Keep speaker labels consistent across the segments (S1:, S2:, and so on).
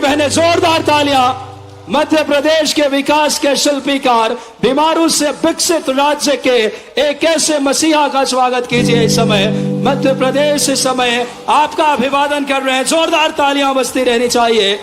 S1: बहने जोरदार तालियां। मध्य प्रदेश के विकास के शिल्पीकार, बीमारू से विकसित राज्य के एक ऐसे मसीहा का स्वागत कीजिए। इस समय मध्य प्रदेश इस समय आपका अभिवादन कर रहे हैं। जोरदार तालियां बजती रहनी चाहिए।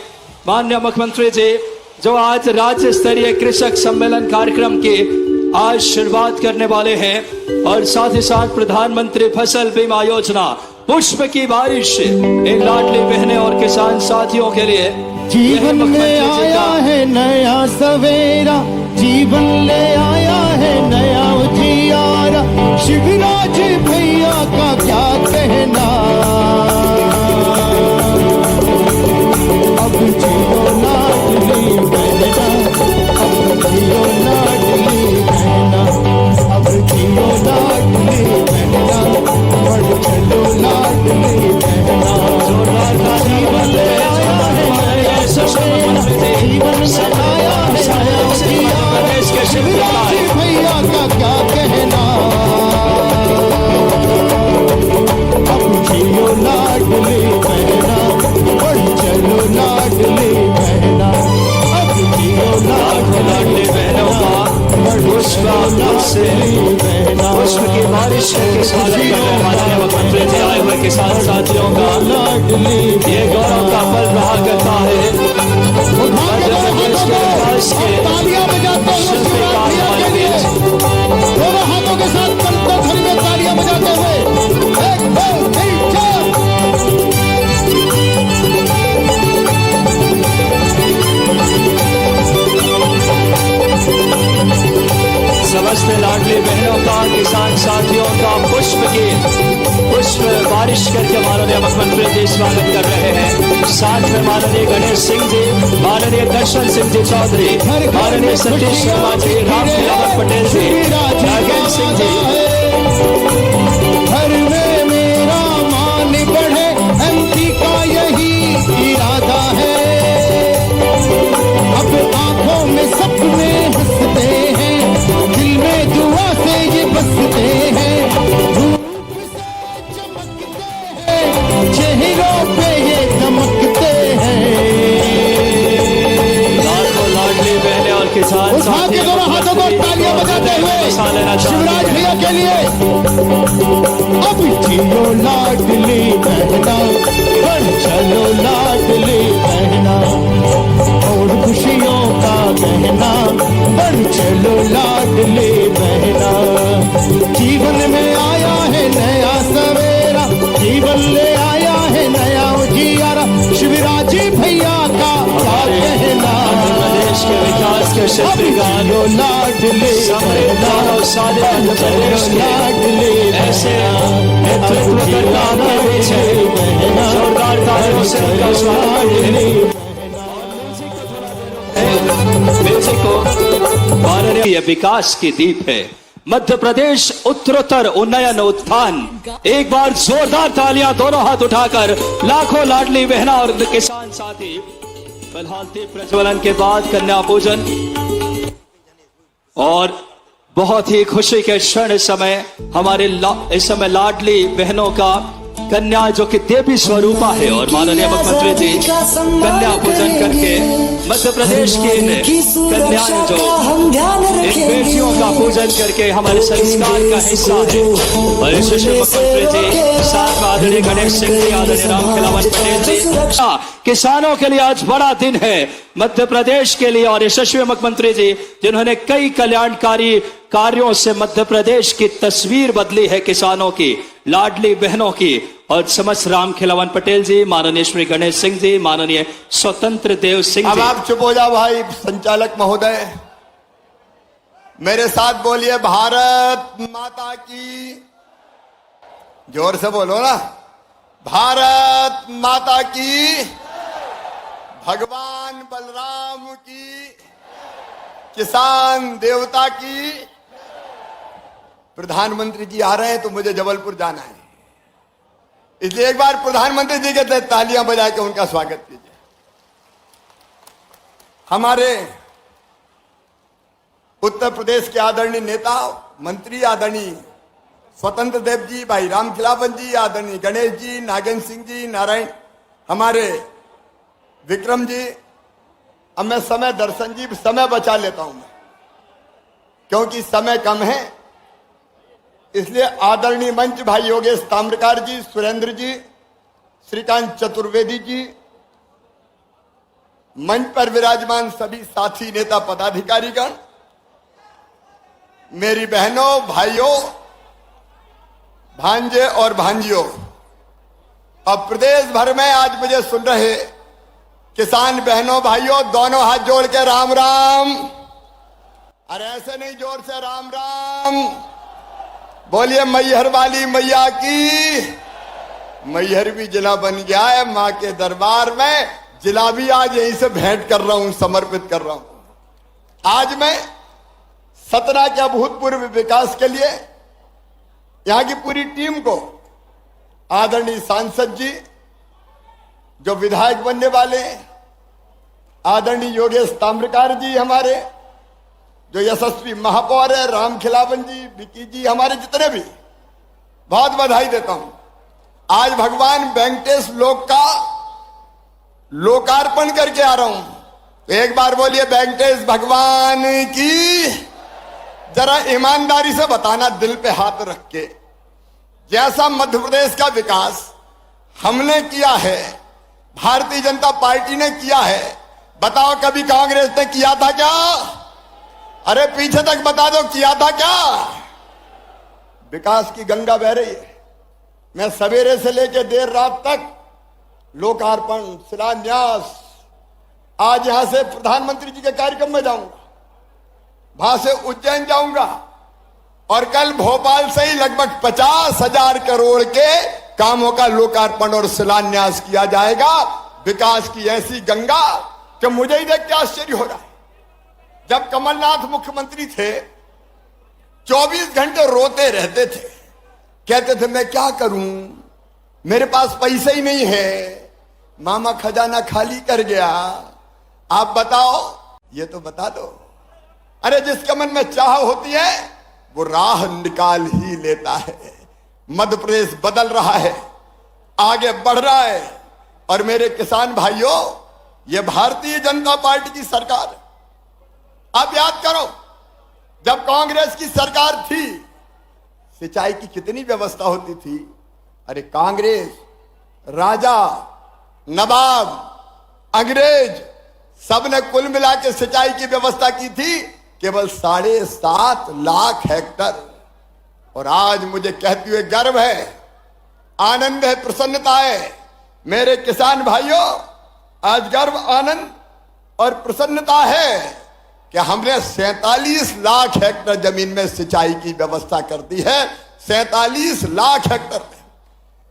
S1: माननीय मुख्यमंत्री जी जो आज राज्य स्तरीय कृषक सम्मेलन कार्यक्रम की आज शुरुआत करने वाले हैं और साथ ही साथ प्रधानमंत्री फसल बीमा योजना, पुष्प की बारिश इन लाडली बहनें और किसान साथियों के लिए
S2: जीवन ले आया है नया सवेरा, जीवन ले आया है नया उजियारा। शिवराज भैया का क्या कहना, अब जियो लाडली बहना, अब जियो लाडली बहना, अब जियो लाडली बहना, बढ़ चलो लाडली बहना। जीवन ले आया है नया सवेरा, जीवन से आया है नया उजियारा। शिवराज भैया का क्या कहना, अब जियो लाडली बहना, बढ़ चलो लाडली बहना, अब जियो लाडली
S1: बहनों का पुष्प की बारिश के स्वागत करने वाले मुख्यमंत्री जी आए हुए किसान साथियों का ये गौरव का पल रहा करता है। मध्य प्रदेश के विकास के शिल्पीकार हमारे बीच
S2: दोनों हाथों के साथ कंठध्वनि में तालियां बजाते हुए 1 2 3 4।
S1: समस्त लाडली बहनों का, किसान साथियों का पुष्प बारिश करके माननीय मुख्यमंत्री जी स्वागत कर रहे हैं। साथ में माननीय गणेश सिंह जी, माननीय दर्शन सिंह जी चौधरी, माननीय सतीश शर्मा जी, रामखिलावन पटेल जी, नागेंद्र सिंह जी।
S2: घर में मेरा मान बढ़े, एमपी का यही इरादा है। अब आंखों में सपने हंसते हैं, दिल में दुआ से ये बसते हैं, धूप से चमकते हैं, चेहरों पे ये चमकते हैं।
S1: लाखों लाडली बहनें और किसान
S2: उठा के दोनों हाथों को तालियां बजाते हुए शिवराज भैया के लिए। अब जियो लाडली बहना, बढ़ चलो लाडली बहना, और खुशियों का कहना, बढ़ चलो लाडली बहना। जीवन में आया है नया सवेरा, जीवन ले आया है नया उजियारा। शिवराज भैया का क्या कहना,
S1: प्रदेश के विकास के शिल्पीकार
S2: लाडली लाडली
S1: ऐसे नेतृत्व करना आपके बीच है। जोरदार तालियों से उनका स्वागत है। ये विकास की दीप है। मध्य प्रदेश उत्तरोत्तर उन्नयन उत्थान। एक बार जोरदार तालियां दोनों हाथ उठाकर लाखों लाडली बहना और किसान साथी। फिलहाल दीप प्रज्वलन के बाद कन्या पूजन और बहुत ही खुशी के क्षण इस समय हमारे इस समय लाडली बहनों का कन्या जो कि देवी स्वरूपा है और माननीय मुख्यमंत्री जी कन्या पूजन करके मध्य प्रदेश की कन्याएं जो इन बेटियों का पूजन करके हमारे संस्कार का हिस्सा है। और यशस्वी मुख्यमंत्री जी साथ में आदरणीय गणेश सिंह जी, आदरणीय रामखिलावन पटेल जी। किसानों के लिए आज बड़ा दिन है मध्य प्रदेश के लिए और यशस्वी मुख्यमंत्री जी जिन्होंने कई कल्याणकारी कार्यों से मध्य प्रदेश की तस्वीर बदली है, किसानों की, लाडली बहनों की। और समस्त रामखिलावन पटेल जी, माननीय श्री गणेश सिंह जी, माननीय स्वतंत्र देव सिंह जी।
S3: अब आप चुप हो जाओ भाई। संचालक महोदय मेरे साथ बोलिए, भारत माता की, जोर से बोलो ना, भारत माता की, भगवान बलराम की, किसान देवता की। प्रधानमंत्री जी आ रहे हैं तो मुझे जबलपुर जाना है, इसलिए एक बार प्रधानमंत्री जी के तालियां बजा के उनका स्वागत कीजिए। हमारे उत्तर प्रदेश के आदरणीय नेता मंत्री आदरणीय स्वतंत्र देव जी, भाई रामखिलावन जी, आदरणीय गणेश जी, नागेंद्र सिंह जी, नारायण, हमारे विक्रम जी, अब मैं समय दर्शन जी समय बचा लेता हूं मैं, क्योंकि समय कम है। इसलिए आदरणीय मंच भाई योगेश ताम्रकार जी, सुरेंद्र जी, श्रीकांत चतुर्वेदी जी, मंच पर विराजमान सभी साथी नेता पदाधिकारीगण, मेरी बहनों भाइयों, भांजे और भांजियों, अब प्रदेश भर में आज मुझे सुन रहे किसान बहनों भाइयों, दोनों हाथ जोड़ के राम राम। अरे ऐसे नहीं, जोर से राम राम बोलिए। मैहर वाली मैया की। मैहर भी जिला बन गया है मां के दरबार में। जिला भी आज यहीं से भेंट कर रहा हूं, समर्पित कर रहा हूं। आज मैं सतना के अभूतपूर्व विकास के लिए यहां की पूरी टीम को, आदरणीय सांसद जी जो विधायक बनने वाले हैं, आदरणीय योगेश ताम्रकार जी हमारे जो यशस्वी महापौर है, राम खिलावन जी, विकी जी, हमारे जितने भी, बहुत बधाई देता हूं। आज भगवान वेंकटेश लोक का लोकार्पण करके आ रहा हूं। एक बार बोलिए वेंकटेश भगवान की। जरा ईमानदारी से बताना, दिल पे हाथ रख के, जैसा मध्य प्रदेश का विकास हमने किया है, भारतीय जनता पार्टी ने किया है, बताओ कभी कांग्रेस ने किया था क्या? अरे पीछे तक बता दो, किया था क्या? विकास की गंगा बह रही है। मैं सवेरे से लेकर देर रात तक लोकार्पण, शिलान्यास, आज यहां से प्रधानमंत्री जी के कार्यक्रम में जाऊंगा, वहां से उज्जैन जाऊंगा, और कल भोपाल से ही लगभग 50,000 करोड़ के कामों का लोकार्पण और शिलान्यास किया जाएगा। विकास की ऐसी गंगा कि मुझे ही देख के आश्चर्य हो रहा है। जब कमलनाथ मुख्यमंत्री थे, 24 घंटे रोते रहते थे, कहते थे मैं क्या करूं, मेरे पास पैसे ही नहीं है, मामा खजाना खाली कर गया। आप बताओ, ये तो बता दो। अरे जिसके मन में चाह होती है वो राह निकाल ही लेता है। मध्य प्रदेश बदल रहा है, आगे बढ़ रहा है, और मेरे किसान भाइयों, ये भारतीय जनता पार्टी की सरकार है। आप याद करो, जब कांग्रेस की सरकार थी, सिंचाई की कितनी व्यवस्था होती थी। अरे कांग्रेस, राजा, नवाब, अंग्रेज, सबने कुल मिला के सिंचाई की व्यवस्था की थी केवल 7.5 लाख हेक्टर। और आज मुझे कहते हुए गर्व है, आनंद है, प्रसन्नता है मेरे किसान भाइयों। आज गर्व, आनंद और प्रसन्नता है कि हमने 47 लाख हेक्टर जमीन में सिंचाई की व्यवस्था कर दी है। 47 लाख हेक्टर में।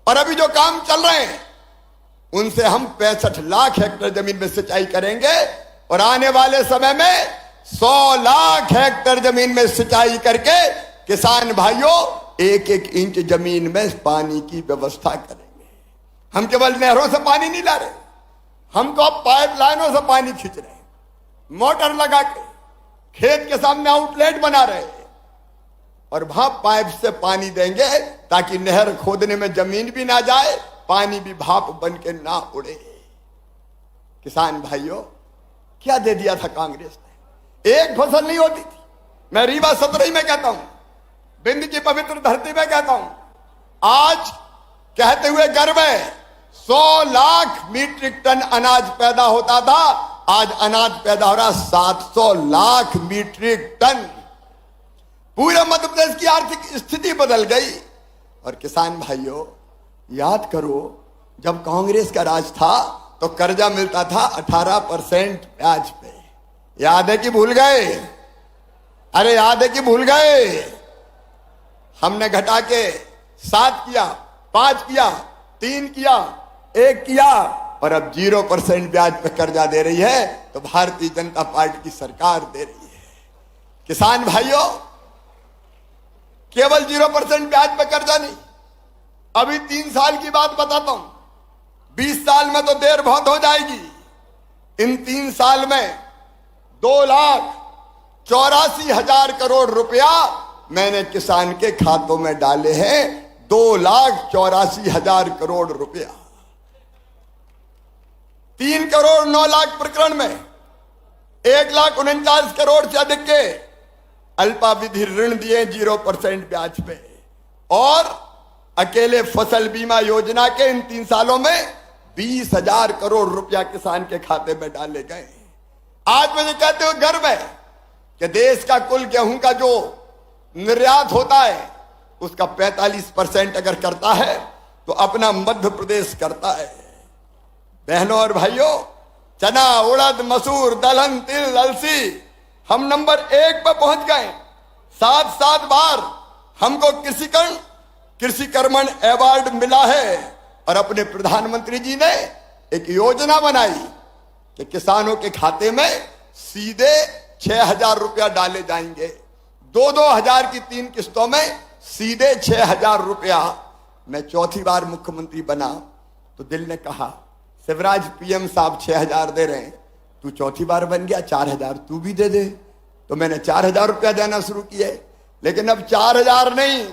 S3: और अभी जो काम चल रहे हैं उनसे हम 65 लाख हेक्टर जमीन में सिंचाई करेंगे, और आने वाले समय में 100 लाख हेक्टर जमीन में सिंचाई करके किसान भाइयों 1-1 इंच जमीन में पानी की व्यवस्था करेंगे। हम केवल नहरों से पानी नहीं ला रहे, हम तो अब पाइपलाइनों से पानी खींच रहे हैं, मोटर लगा के खेत के सामने आउटलेट बना रहे हैं, और वहां पाइप से पानी देंगे ताकि नहर खोदने में जमीन भी ना जाए, पानी भी भाप बन के ना उड़े। किसान भाइयों, क्या दे दिया था कांग्रेस ने? एक फसल नहीं होती थी। मैं रीवा सतरही में कहता हूं, बिंद की पवित्र धरती में कहता हूं, आज कहते हुए गर्व है, 100 लाख मीट्रिक टन अनाज पैदा होता था, आज अनाज पैदा हो रहा 700 लाख मीट्रिक टन। पूरे मध्य प्रदेश की आर्थिक स्थिति बदल गई। और किसान भाइयों, याद करो, जब कांग्रेस का राज था तो कर्जा मिलता था 18% ब्याज पे। याद है कि भूल गए? अरे याद है कि भूल गए? हमने घटा के 7 किया, 5 किया, 3 किया, 1 किया, और अब 0% ब्याज पे कर्जा दे रही है। तो भारतीय जनता पार्टी की सरकार दे रही है। किसान भाइयों, केवल 0% ब्याज पे कर्जा नहीं, अभी 3 साल की बात बताता हूं। 20 साल में तो देर बहुत हो जाएगी। इन 3 साल में 2,84,000 करोड़ रुपया मैंने किसान के खातों में डाले हैं। 2,84,000 करोड़ रुपया। 3,09,00,000 प्रकरण में 1,49 करोड़ से अधिक के अल्पावधि ऋण दिए 0% ब्याज पे, और अकेले फसल बीमा योजना के इन 3 सालों में 20,000 करोड़ रुपया किसान के खाते में डाले गए। आज मुझे कहते हुए गर्व है कि देश का कुल गेहूं का जो निर्यात होता है उसका 45% अगर करता है तो अपना मध्य प्रदेश करता है। बहनों और भाइयों, चना, उड़द, मसूर, दलहन, तिल, अलसी हम नंबर 1 पर पहुंच गए। 7 बार हमको कृषि कर्मण अवार्ड मिला है, और अपने प्रधानमंत्री जी ने एक योजना बनाई कि किसानों के खाते में सीधे 6,000 रुपया डाले जाएंगे। 2-2 हजार की 3 किस्तों में सीधे 6,000 रुपया। मैं 4थी बार मुख्यमंत्री बना तो दिल ने कहा, शिवराज पीएम साहब 6,000 दे रहे हैं, तू 4थी बार बन गया, 4,000 तू भी दे दे। तो मैंने 4,000 रुपया देना शुरू किए। लेकिन अब 4,000 नहीं,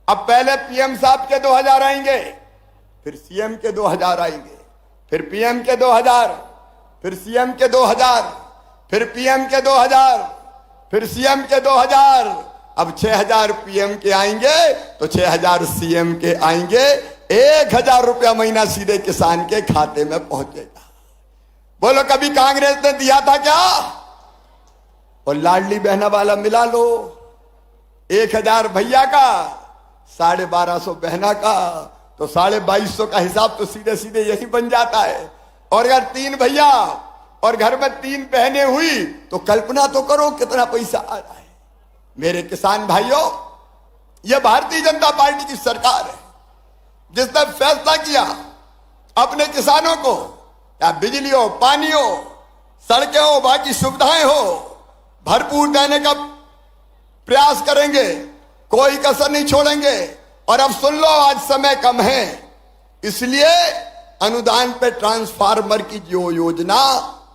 S3: अब पहले पीएम साहब के 2,000 आएंगे, फिर सीएम के 2,000 आएंगे, फिर पीएम के 2,000, फिर सीएम के 2,000, फिर पीएम के 2,000, फिर सीएम के 2,000। अब 6,000 पीएम के आएंगे तो 6,000 सीएम के आएंगे। 1,000 रुपया महीना सीधे किसान के खाते में पहुंचेगा। बोलो, कभी कांग्रेस ने दिया था क्या? और लाडली बहना वाला मिला लो, 1,000 भैया का, 1,250 बहना का, तो 2,250 का हिसाब तो सीधे सीधे यही बन जाता है। और अगर 3 भैया और घर में 3 बहनें हुई तो कल्पना तो करो कितना पैसा आ रहा है। मेरे किसान भाइयों, यह भारतीय जनता पार्टी की सरकार है जिसने फैसला किया अपने किसानों को या बिजली हो, पानी हो, सड़कें हो, बाकी सुविधाएं हो, भरपूर देने का प्रयास करेंगे, कोई कसर नहीं छोड़ेंगे। और अब सुन लो, आज समय कम है, इसलिए अनुदान पे ट्रांसफार्मर की जो योजना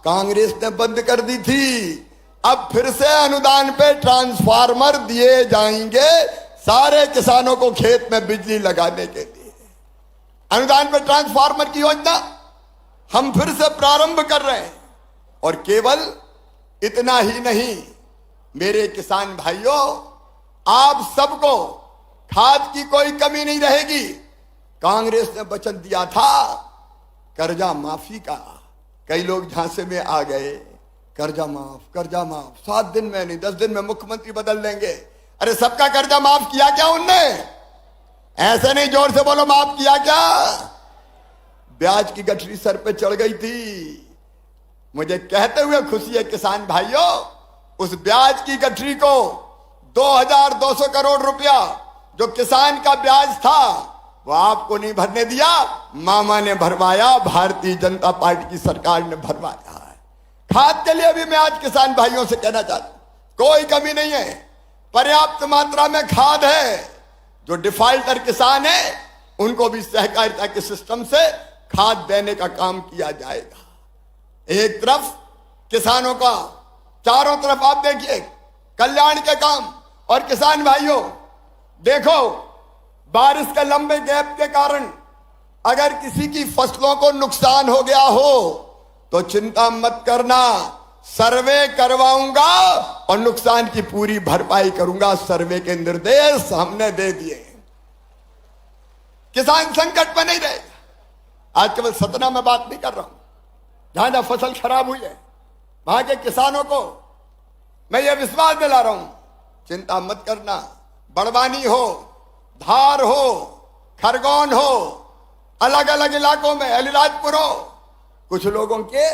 S3: कांग्रेस ने बंद कर दी थी, अब फिर से अनुदान पे ट्रांसफार्मर दिए जाएंगे सारे किसानों को खेत में बिजली लगाने के लिए। अनुदान पे ट्रांसफार्मर की योजना हम फिर से प्रारंभ कर रहे हैं। और केवल इतना ही नहीं, मेरे किसान भाइयों, आप सबको खाद की कोई कमी नहीं रहेगी। कांग्रेस ने वचन दिया था कर्जा माफी का, कई लोग झांसे में आ गए, कर्जा माफ, कर्जा माफ, 7 दिन में नहीं 10 दिन में मुख्यमंत्री बदल देंगे। अरे सबका कर्जा माफ किया क्या उनने? ऐसे नहीं, जोर से बोलो, माफ किया क्या? ब्याज की गठरी सर पे चढ़ गई थी। मुझे कहते हुए खुशी है किसान भाइयों, उस ब्याज की गठरी को 2,200 करोड़ रुपया जो किसान का ब्याज था वो आपको नहीं भरने दिया, मामा ने भरवाया, भारतीय जनता पार्टी की सरकार ने भरवाया है। खाद के लिए भी मैं आज किसान भाइयों से कहना चाहता हूं, कोई कमी नहीं है, पर्याप्त मात्रा में खाद है। जो डिफाल्टर किसान है उनको भी सहकारिता के सिस्टम से खाद देने का काम किया जाएगा। एक तरफ किसानों का, चारों तरफ आप देखिए कल्याण के काम। और किसान भाइयों देखो, बारिश के लंबे गैप के कारण अगर किसी की फसलों को नुकसान हो गया हो तो चिंता मत करना, सर्वे करवाऊंगा और नुकसान की पूरी भरपाई करूंगा। सर्वे के निर्देश हमने दे दिए, किसान संकट में नहीं रहेगा। आज केवल सतना में बात नहीं कर रहा हूं, जहां जहां फसल खराब हुई है वहां के किसानों को मैं ये विश्वास दिला रहा हूं, चिंता मत करना। बड़वानी हो, धार हो, खरगोन हो, अलग अलग इलाकों में अलीराजपुर हो, कुछ लोगों के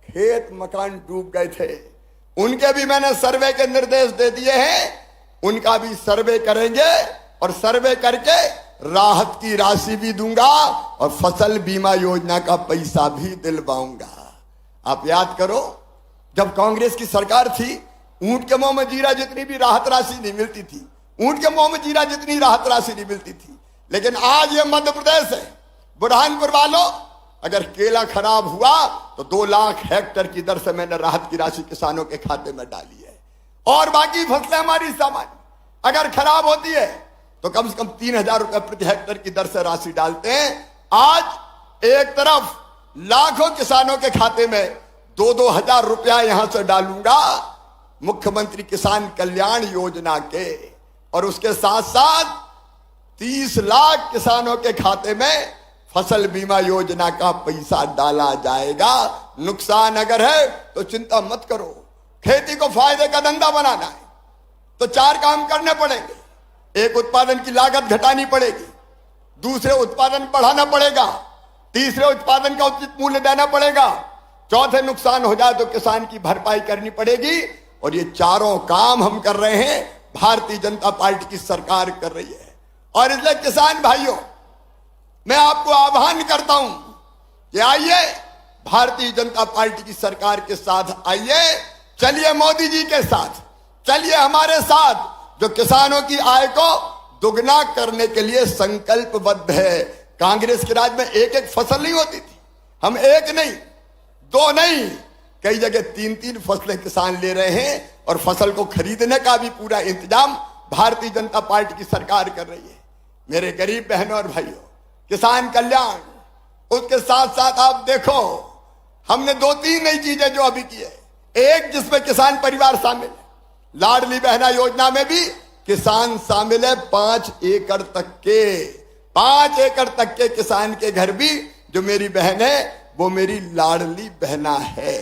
S3: खेत मकान डूब गए थे, उनके भी मैंने सर्वे के निर्देश दे दिए हैं। उनका भी सर्वे करेंगे और सर्वे करके राहत की राशि भी दूंगा और फसल बीमा योजना का पैसा भी दिलवाऊंगा। आप याद करो, जब कांग्रेस की सरकार थी, ऊंट के मुंह में जीरा जितनी भी राहत राशि नहीं मिलती थी, ऊंट के मुंह में जीरा जितनी राहत राशि नहीं मिलती थी। लेकिन आज ये मध्य प्रदेश है, बुरहानपुर वालों, अगर केला खराब हुआ तो 2 लाख हेक्टेयर की दर से मैंने राहत की राशि किसानों के खाते में डाली है। और बाकी फसलें हमारी सामान्य अगर खराब होती है तो कम से कम 3,000 रुपए प्रति हेक्टेयर की दर से राशि डालते हैं। आज एक तरफ लाखों किसानों के खाते में 2-2 हजार रुपया यहां से डालूंगा मुख्यमंत्री किसान कल्याण योजना के, और उसके साथ साथ 30 लाख किसानों के खाते में फसल बीमा योजना का पैसा डाला जाएगा। नुकसान अगर है तो चिंता मत करो, खेती को फायदे का धंधा बनाना है तो 4 काम करने पड़ेंगे। एक, उत्पादन की लागत घटानी पड़ेगी, दूसरे, उत्पादन बढ़ाना पड़ेगा, तीसरे, उत्पादन का उचित मूल्य देना पड़ेगा, चौथे, नुकसान हो जाए तो किसान की भरपाई करनी पड़ेगी। और ये चारों काम हम कर रहे हैं, भारतीय जनता पार्टी की सरकार कर रही है। और इसलिए किसान भाइयों, मैं आपको आह्वान करता हूं कि आइए भारतीय जनता पार्टी की सरकार के साथ आइए, चलिए मोदी जी के साथ, चलिए हमारे साथ, जो किसानों की आय को दुगना करने के लिए संकल्पबद्ध है। कांग्रेस के राज में एक एक फसल नहीं होती थी, हम एक नहीं, 2 नहीं, कई जगह 3-3 फसलें किसान ले रहे हैं, और फसल को खरीदने का भी पूरा इंतजाम भारतीय जनता पार्टी की सरकार कर रही है। मेरे गरीब बहनों और भाइयों, किसान कल्याण, उसके साथ साथ आप देखो हमने 2-3 नई चीजें जो अभी की है। एक, जिसमें किसान परिवार शामिल है, लाडली बहना योजना में भी किसान शामिल है। 5 एकड़ तक के किसान के घर भी जो मेरी बहन है वो मेरी लाडली बहना है।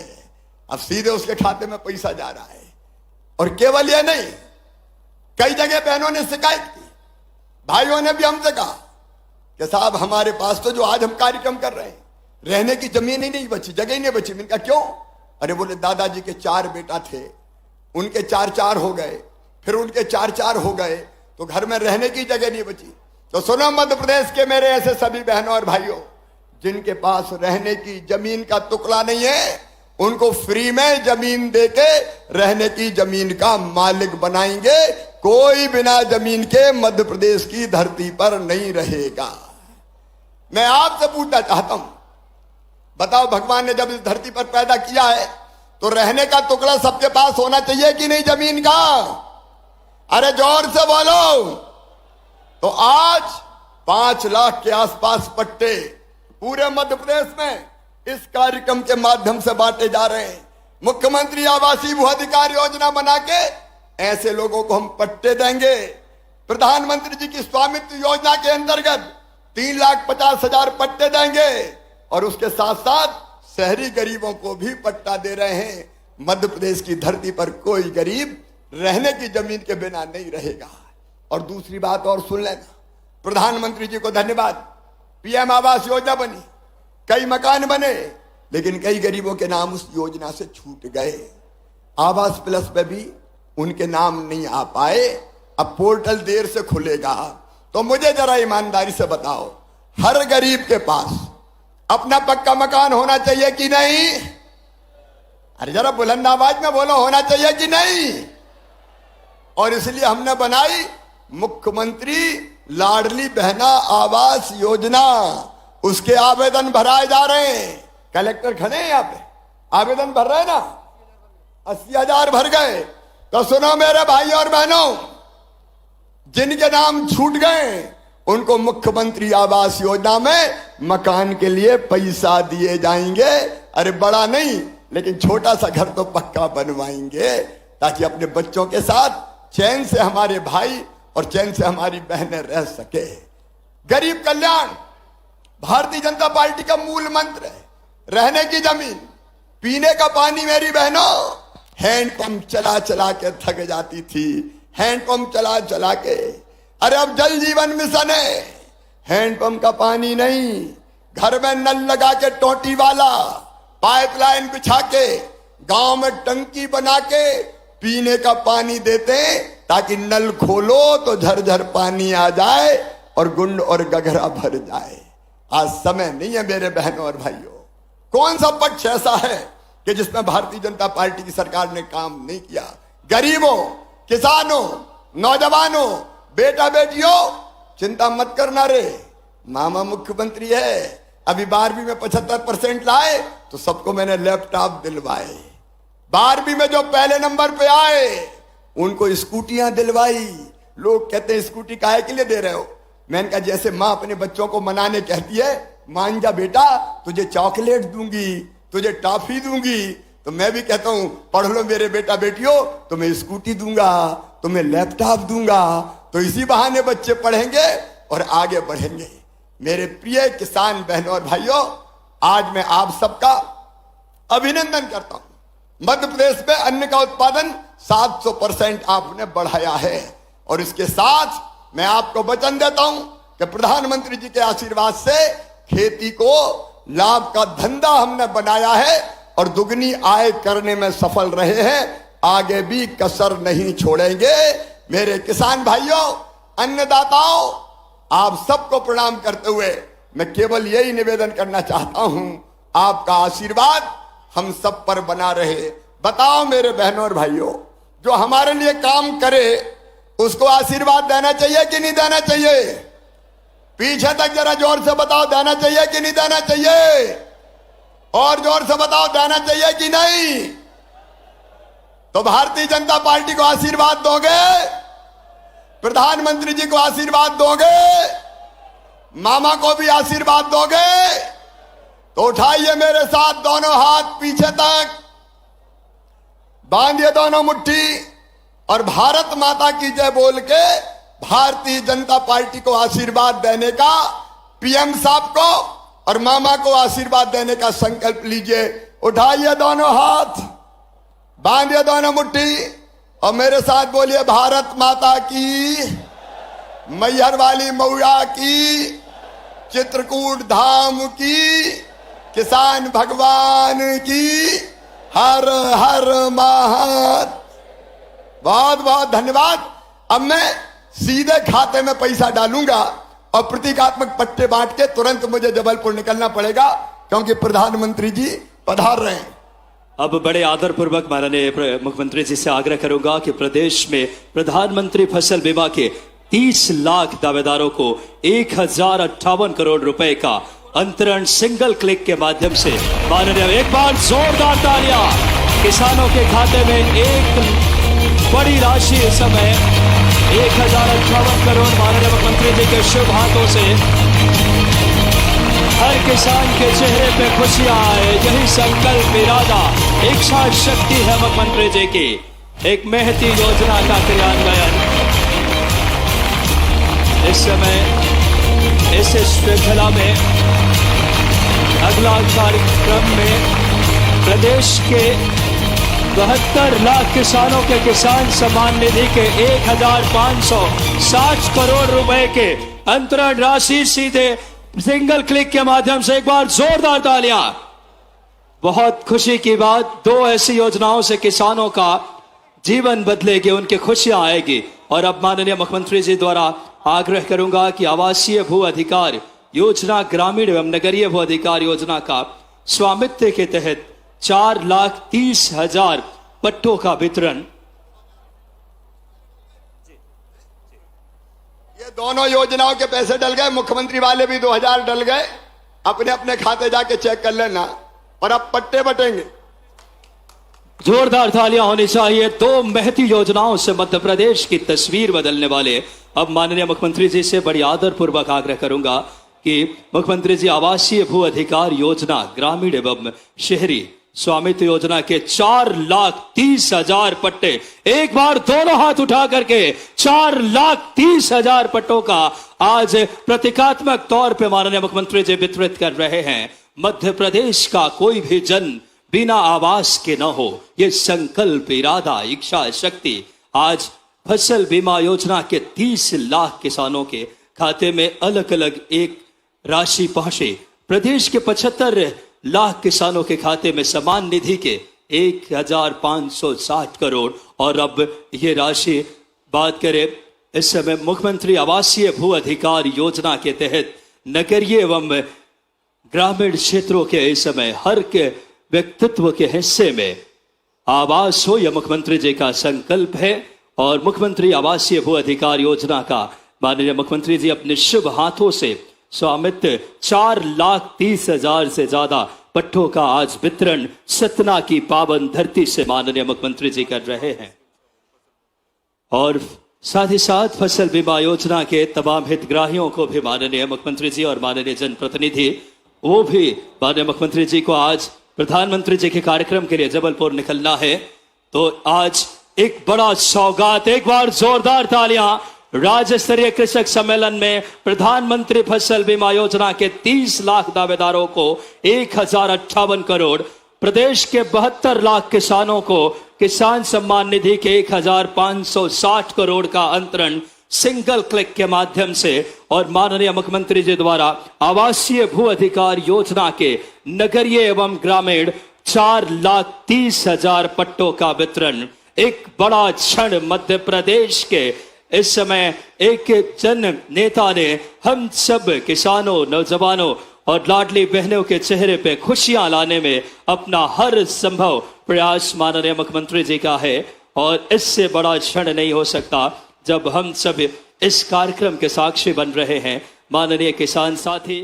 S3: अब सीधे उसके खाते में पैसा जा रहा है। और केवल ये नहीं, कई जगह बहनों ने शिकायत की, भाइयों ने भी हमसे कहा कि साहब हमारे पास तो जो आज हम कार्यक्रम कर रहे हैं, रहने की जमीन ही नहीं बची, जगह ही नहीं बची। मैंने कहा क्यों? अरे बोले दादाजी के 4 बेटा थे, उनके 4-4 हो गए, फिर उनके 4-4 हो गए, तो घर में रहने की जगह नहीं बची। तो सुनो मध्य प्रदेश के मेरे ऐसे सभी बहनों और भाइयों, जिनके पास रहने की जमीन का टुकड़ा नहीं है, उनको फ्री में जमीन देके रहने की जमीन का मालिक बनाएंगे। कोई बिना जमीन के मध्य प्रदेश की धरती पर नहीं रहेगा। मैं आपसे पूछना चाहता हूं, बताओ भगवान ने जब इस धरती पर पैदा किया है तो रहने का टुकड़ा सबके पास होना चाहिए कि नहीं जमीन का? अरे जोर से बोलो। तो आज 5 लाख के आसपास पट्टे पूरे मध्य प्रदेश में इस कार्यक्रम के माध्यम से बांटे जा रहे हैं। मुख्यमंत्री आवासीय भू अधिकार योजना बना के ऐसे लोगों को हम पट्टे देंगे। प्रधानमंत्री जी की स्वामित्व योजना के अंतर्गत 3,50,000 पट्टे देंगे, और उसके साथ साथ शहरी गरीबों को भी पट्टा दे रहे हैं। मध्य प्रदेश की धरती पर कोई गरीब रहने की जमीन के बिना नहीं रहेगा। और दूसरी बात और सुन लेना, प्रधानमंत्री जी को धन्यवाद, पीएम आवास योजना बनी, कई मकान बने, लेकिन कई गरीबों के नाम उस योजना से छूट गए। आवास प्लस पे भी उनके नाम नहीं आ पाए। अब पोर्टल देर से खुलेगा, तो मुझे जरा ईमानदारी से बताओ, हर गरीब के पास अपना पक्का मकान होना चाहिए कि नहीं? अरे जरा बुलंद आवाज में बोलो, होना चाहिए कि नहीं? और इसलिए हमने बनाई मुख्यमंत्री लाडली बहना आवास योजना। उसके आवेदन भराए जा रहे हैं। कलेक्टर खड़े हैं यहाँ पे, आवेदन भर रहे हैं ना, 80,000 भर गए। तो सुनो मेरे भाई और बहनों, जिनके नाम छूट गए उनको मुख्यमंत्री आवास योजना में मकान के लिए पैसा दिए जाएंगे। अरे बड़ा नहीं, लेकिन छोटा सा घर तो पक्का बनवाएंगे, ताकि अपने बच्चों के साथ चैन से हमारे भाई और चैन से हमारी बहनें रह सके। गरीब कल्याण भारतीय जनता पार्टी का मूल मंत्र है। रहने की जमीन, पीने का पानी, मेरी बहनों हैंडपंप चला चला के थक जाती थी, हैंडपंप चला चला के। अरे अब जल जीवन मिशन है, हैंडपंप का पानी नहीं, घर में नल लगा के टोटी वाला, पाइपलाइन बिछा के, गांव में टंकी बना के पीने का पानी देते, ताकि नल खोलो तो झरझर पानी आ जाए और गुंड और गघरा भर जाए। आज समय नहीं है मेरे बहनों और भाइयों। कौन सा पक्ष ऐसा है कि जिसमें भारतीय जनता पार्टी की सरकार ने काम नहीं किया? गरीबों, किसानों, नौजवानों, बेटा बेटियों, चिंता मत करना रे, मामा मुख्यमंत्री है। अभी 12वीं में 75% लाए तो सबको मैंने लैपटॉप दिलवाए। 12वीं में जो पहले नंबर पे आए उनको स्कूटियां दिलवाई। लोग कहते हैं स्कूटी काहे के लिए दे रहे हो? मैंने कहा जैसे माँ अपने बच्चों को मनाने कहती है, मान जा बेटा, तुझे चॉकलेट दूंगी, तुझे टॉफी दूंगी। तो मैं भी कहता हूं पढ़ लो मेरे बेटा बेटियों, तुम्हें स्कूटी दूंगा, तुम्हें लैपटॉप दूंगा। तो इसी बहाने बच्चे पढ़ेंगे और आगे बढ़ेंगे। मेरे प्रिय किसान बहनों और भाइयों, आज मैं आप सबका अभिनंदन करता हूं। मध्य प्रदेश में अन्न का उत्पादन 700% आपने बढ़ाया है। और इसके साथ मैं आपको वचन देता हूं कि प्रधानमंत्री जी के आशीर्वाद से खेती को लाभ का धंधा हमने बनाया है और दुगनी आय करने में सफल रहे हैं। आगे भी कसर नहीं छोड़ेंगे। मेरे किसान भाइयों, अन्नदाताओं, आप सबको प्रणाम करते हुए मैं केवल यही निवेदन करना चाहता हूं, आपका आशीर्वाद हम सब पर बना रहे। बताओ मेरे बहनों और भाइयों, जो हमारे लिए काम करे उसको आशीर्वाद देना चाहिए कि नहीं देना चाहिए? पीछे तक जरा जोर से बताओ, देना चाहिए कि नहीं देना चाहिए? और जोर से बताओ, देना चाहिए कि नहीं? तो भारतीय जनता पार्टी को आशीर्वाद दोगे? प्रधानमंत्री जी को आशीर्वाद दोगे? मामा को भी आशीर्वाद दोगे? तो उठाइए मेरे साथ दोनों हाथ पीछे तक, बांधिए दोनों मुट्ठी और भारत माता की जय बोल के भारतीय जनता पार्टी को आशीर्वाद देने का, पीएम साहब को और मामा को आशीर्वाद देने का संकल्प लीजिए। उठाइए दोनों हाथ, बांधिए दोनों मुट्ठी और मेरे साथ बोलिए, भारत माता की, मैहर वाली मौया की, चित्रकूट धाम की, किसान भगवान की, हर हर महादेव। बहुत बहुत धन्यवाद। अब मैं सीधे खाते में पैसा डालूंगा और प्रतीकात्मक पट्टे बांट के तुरंत मुझे जबलपुर निकलना पड़ेगा, क्योंकि प्रधानमंत्री जी पधार रहे हैं।
S1: अब बड़े आदर पूर्वक माननीय मुख्यमंत्री जी से आग्रह करूंगा कि प्रदेश में प्रधानमंत्री फसल बीमा के 30 लाख दावेदारों को 1058 करोड़ रुपए का अंतरण सिंगल क्लिक के माध्यम से, माननीय, एक बार जोरदार तालियां। किसानों के खाते में एक बड़ी राशि इस समय 1058 करोड़ माननीय मुख्यमंत्री जी के शुभ हाथों से हर किसान के चेहरे पे खुशियां आए, यही संकल्प, इरादा, इच्छा शक्ति है मुख्यमंत्री जी की। एक महती योजना का क्रियान्वयन इस समय इस श्रृंखला में अगला कार्यक्रम में प्रदेश के 72 लाख किसानों के किसान सम्मान निधि के 1560 करोड़ रुपए के अंतरण राशि सीधे सिंगल क्लिक के माध्यम से, एक बार जोरदार तालियां। बहुत खुशी की बात, 2 ऐसी योजनाओं से किसानों का जीवन बदलेगी, उनकी खुशियां आएगी। और अब माननीय मुख्यमंत्री जी द्वारा आग्रह करूंगा कि आवासीय भू अधिकार योजना, ग्रामीण एवं नगरीय भू अधिकार योजना का स्वामित्व के तहत 4,30,000 पट्टों का वितरण।
S3: ये दोनों योजनाओं के पैसे डल गए, मुख्यमंत्री वाले भी 2000 डल गए। अपने अपने खाते जाके चेक कर लेना और अब पट्टे बटेंगे।
S1: जोरदार तालियां होनी चाहिए। 2 महती योजनाओं से मध्य प्रदेश की तस्वीर बदलने वाले अब माननीय मुख्यमंत्री जी से बड़ी आदर पूर्वक आग्रह करूंगा कि मुख्यमंत्री जी आवासीय भू अधिकार योजना, ग्रामीण एवं शहरी स्वामित्व योजना के 4,30,000 पट्टे, एक बार दोनों हाथ उठा करके 4,30,000 पट्टों का आज प्रतीकात्मक तौर पे माननीय मुख्यमंत्री जी वितरित कर रहे हैं। मध्य प्रदेश का कोई भी जन बिना आवास के न हो, ये संकल्प, इरादा, इच्छा शक्ति आज फसल बीमा योजना के 30 लाख किसानों के खाते में अलग अलग एक राशि पहुंचे। प्रदेश के 75 लाख किसानों के खाते में सम्मान निधि के 1560 करोड़। और अब ये राशि बात करें, इस समय मुख्यमंत्री आवासीय भू अधिकार योजना के तहत नगरीय एवं ग्रामीण क्षेत्रों के इस समय हर के व्यक्तित्व के हिस्से में आवास हो, यह मुख्यमंत्री जी का संकल्प है। और मुख्यमंत्री आवासीय भू अधिकार योजना का माननीय मुख्यमंत्री जी अपने शुभ हाथों से स्वामित्व 4,30,000 से ज्यादा पट्टों का आज वितरण सतना की पावन धरती से माननीय मुख्यमंत्री जी कर रहे हैं। और साथ ही साथ फसल बीमा योजना के तमाम हितग्राहियों को भी माननीय मुख्यमंत्री जी और माननीय जनप्रतिनिधि वो भी माननीय मुख्यमंत्री जी को आज प्रधानमंत्री जी के कार्यक्रम के लिए जबलपुर निकलना है। तो आज एक बड़ा सौगात, एक बार जोरदार तालियां राज्य स्तरीय कृषक सम्मेलन में प्रधानमंत्री फसल बीमा योजना के 30 लाख दावेदारों को 1058 करोड़, प्रदेश के 72 लाख किसानों को किसान सम्मान निधि के 1560 करोड़ का अंतरण सिंगल क्लिक के माध्यम से और माननीय मुख्यमंत्री जी द्वारा आवासीय भू अधिकार योजना के नगरीय एवं ग्रामीण 4,30,000 पट्टों का वितरण। एक बड़ा क्षण मध्य प्रदेश के इस समय एक जन नेता ने हम सब किसानों, नौजवानों और लाडली बहनों के चेहरे पे खुशियां लाने में अपना हर संभव प्रयास माननीय मुख्यमंत्री जी का है। और इससे बड़ा क्षण नहीं हो सकता जब हम सब इस कार्यक्रम के साक्षी बन रहे हैं। माननीय किसान साथी